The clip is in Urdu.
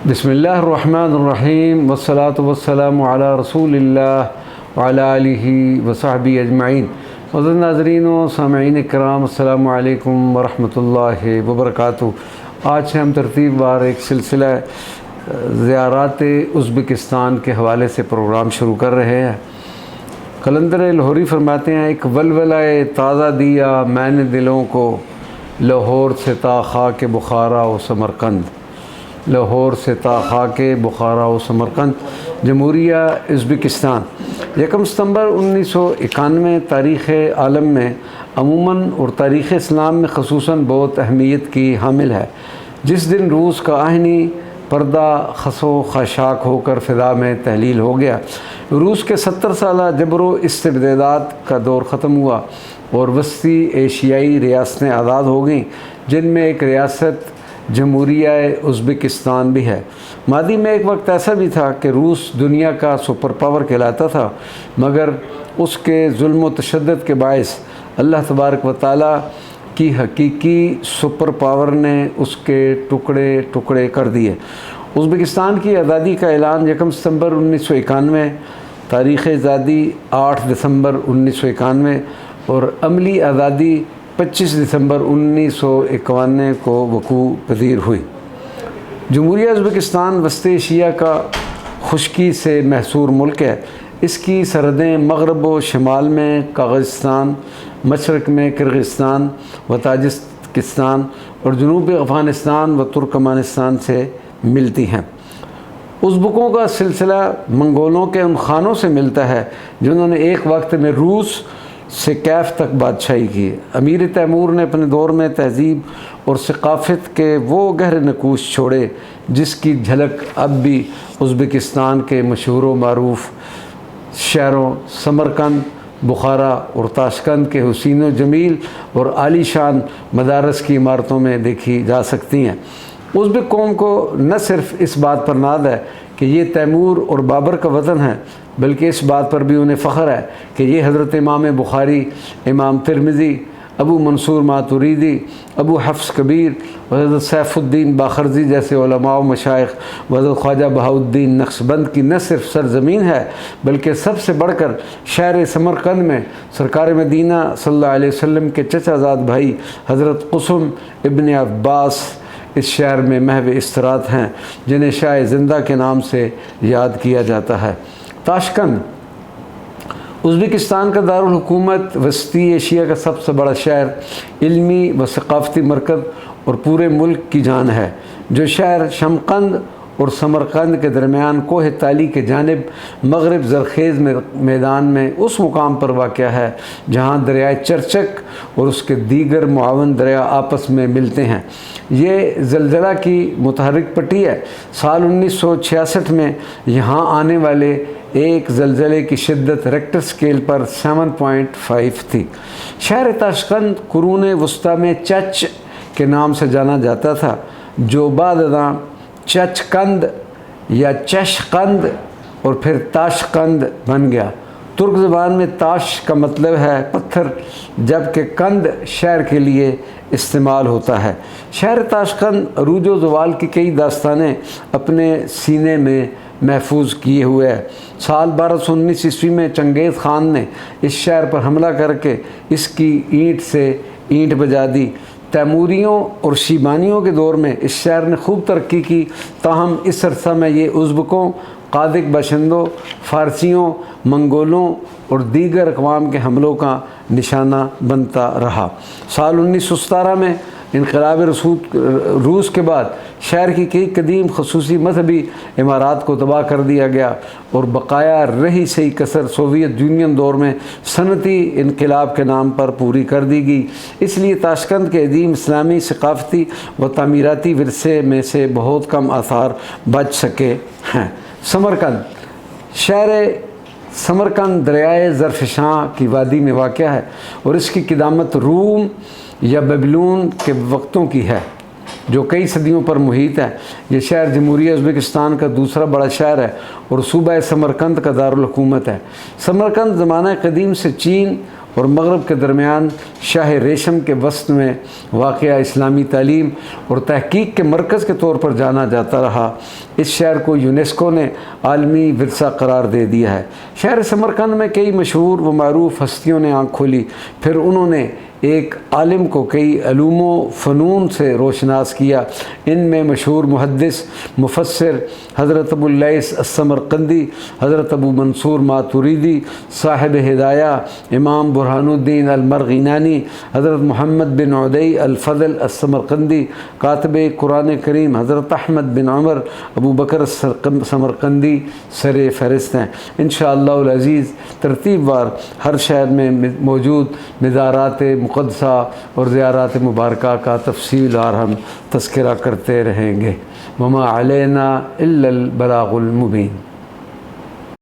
بسم اللہ الرحمن الرحیم والصلاة والسلام علی رسول اللہ وعلی آلہ وصحبہ اجمعین۔ معزز ناظرین و سامعین کرام، السلام علیکم ورحمۃ اللہ وبرکاتہ۔ آج سے ہم ترتیب بار ایک سلسلہ زیارات ازبکستان کے حوالے سے پروگرام شروع کر رہے ہیں۔ قلندر لاہوری فرماتے ہیں، ایک ولولہ تازہ دیا میں نے دلوں کو، لاہور سے تا خاک بخارا و سمرقند۔ لاہور سے تا خاک بخارا و سمرقند۔ جمہوریہ ازبکستان 1 ستمبر 1991 تاریخ عالم میں عموماً اور تاریخ اسلام میں خصوصاً بہت اہمیت کی حامل ہے، جس دن روس کا آہنی پردہ خس و خاشاک ہو کر فضا میں تحلیل ہو گیا۔ روس کے 70 سالہ جبر و استبداد کا دور ختم ہوا اور وسطی ایشیائی ریاستیں آزاد ہو گئیں، جن میں ایک ریاست جمہوریہ ازبکستان بھی ہے۔ ماضی میں ایک وقت ایسا بھی تھا کہ روس دنیا کا سپر پاور کہلاتا تھا، مگر اس کے ظلم و تشدد کے باعث اللہ تبارک و تعالیٰ کی حقیقی سپر پاور نے اس کے ٹکڑے ٹکڑے کر دیے۔ ازبکستان کی آزادی کا اعلان 1 ستمبر 1991، تاریخ آزادی 8 دسمبر 1991 اور عملی آزادی 25 دسمبر 1991 کو وقوع پذیر ہوئی۔ جمہوریہ ازبکستان وسطی ایشیا کا خشکی سے محصور ملک ہے۔ اس کی سرحدیں مغرب و شمال میں قازقستان، مشرق میں کرغزستان و تاجکستان اور جنوبی افغانستان و ترکمانستان سے ملتی ہیں۔ ازبکوں کا سلسلہ منگولوں کے ان خانوں سے ملتا ہے جنہوں نے ایک وقت میں روس سے کیف تک بادشاہی کی۔ امیر تیمور نے اپنے دور میں تہذیب اور ثقافت کے وہ گہرے نقوش چھوڑے جس کی جھلک اب بھی ازبکستان کے مشہور و معروف شہروں سمرقند، بخارا اور تاشقند کے حسین و جمیل اور عالی شان مدارس کی عمارتوں میں دیکھی جا سکتی ہیں۔ ازبک قوم کو نہ صرف اس بات پر ناز ہے کہ یہ تیمور اور بابر کا وطن ہے، بلکہ اس بات پر بھی انہیں فخر ہے کہ یہ حضرت امام بخاری، امام ترمذی، ابو منصور ماتوریدی، ابو حفص کبیر و حضرت سیف الدین باخرزی جیسے علماء و مشائخ و حضرت خواجہ بہاؤالدین نقشبند کی نہ صرف سرزمین ہے، بلکہ سب سے بڑھ کر شہر سمرقند میں سرکار مدینہ صلی اللہ علیہ وسلم کے چچا زاد بھائی حضرت قسم ابن عباس اس شہر میں محو استراحت ہیں، جنہیں شاہ زندہ کے نام سے یاد کیا جاتا ہے۔ تاشقند ازبکستان کا دارالحکومت، وسطی ایشیا کا سب سے بڑا شہر، علمی و ثقافتی مرکز اور پورے ملک کی جان ہے۔ جو شہر شمقند اور سمرقند کے درمیان کوہ تالی کے جانب مغرب زرخیز میدان میں اس مقام پر واقع ہے جہاں دریائے چرچک اور اس کے دیگر معاون دریا آپس میں ملتے ہیں۔ یہ زلزلہ کی متحرک پٹی ہے۔ سال 1966 میں یہاں آنے والے ایک زلزلے کی شدت ریکٹر سکیل پر 7.5 تھی۔ شہر تاشقند قرون وسطیٰ میں چچ کے نام سے جانا جاتا تھا، جو بعد ازاں چچقند یا چشقند اور پھر تاشقند بن گیا۔ ترک زبان میں تاش کا مطلب ہے پتھر، جبکہ قند شہر کے لیے استعمال ہوتا ہے۔ شہر تاشقند عروج و زوال کی کئی داستانیں اپنے سینے میں محفوظ کیے ہوئے ہے۔ سال 1219 عیسوی میں چنگیز خان نے اس شہر پر حملہ کر کے اس کی اینٹ سے اینٹ بجا دی۔ تیموریوں اور شیبانیوں کے دور میں اس شہر نے خوب ترقی کی، تاہم اس عرصہ میں یہ ازبکوں، قادق باشندوں، فارسیوں، منگولوں اور دیگر اقوام کے حملوں کا نشانہ بنتا رہا۔ سال 1917 میں انقلاب روس کے بعد شہر کی کئی قدیم خصوصی مذہبی عمارات کو تباہ کر دیا گیا اور بقایا رہی صحیح کثر سوویت یونین دور میں صنعتی انقلاب کے نام پر پوری کر دی گئی۔ اس لیے تاشقند کے عظیم اسلامی ثقافتی و تعمیراتی ورثے میں سے بہت کم آثار بچ سکے ہیں۔ سمرقند شہر سمرقند دریائے زرفشاں کی وادی میں واقع ہے اور اس کی قدامت روم یا بیبلون کے وقتوں کی ہے، جو کئی صدیوں پر محیط ہے۔ یہ شہر جمہوریہ ازبکستان کا دوسرا بڑا شہر ہے اور صوبہ سمرقند کا دارالحکومت ہے۔ سمرقند زمانہ قدیم سے چین اور مغرب کے درمیان شاہ ریشم کے وسط میں واقع اسلامی تعلیم اور تحقیق کے مرکز کے طور پر جانا جاتا رہا۔ اس شہر کو یونیسکو نے عالمی ورثہ قرار دے دیا ہے۔ شہر سمرقند میں کئی مشہور و معروف ہستیوں نے آنکھ کھولی، پھر انہوں نے ایک عالم کو کئی علوم و فنون سے روشناس کیا۔ ان میں مشہور محدث مفسر حضرت ابو اللیث السمرقندی، حضرت ابو منصور ماتوریدی صاحب ہدایہ، امام برہان الدین المرغینانی، حضرت محمد بن عدی الفضل السمرقندی، کاتب قرآن کریم حضرت احمد بن عمر ابو بکر سمرقندی سر فہرست ہیں۔ انشاءاللہ العزیز ترتیب وار ہر شہر میں موجود مزارات مقدسہ اور زیارات مبارکہ کا تفصیل اور ہم تذکرہ کرتے رہیں گے۔ وما علینا الا البلاغ المبین۔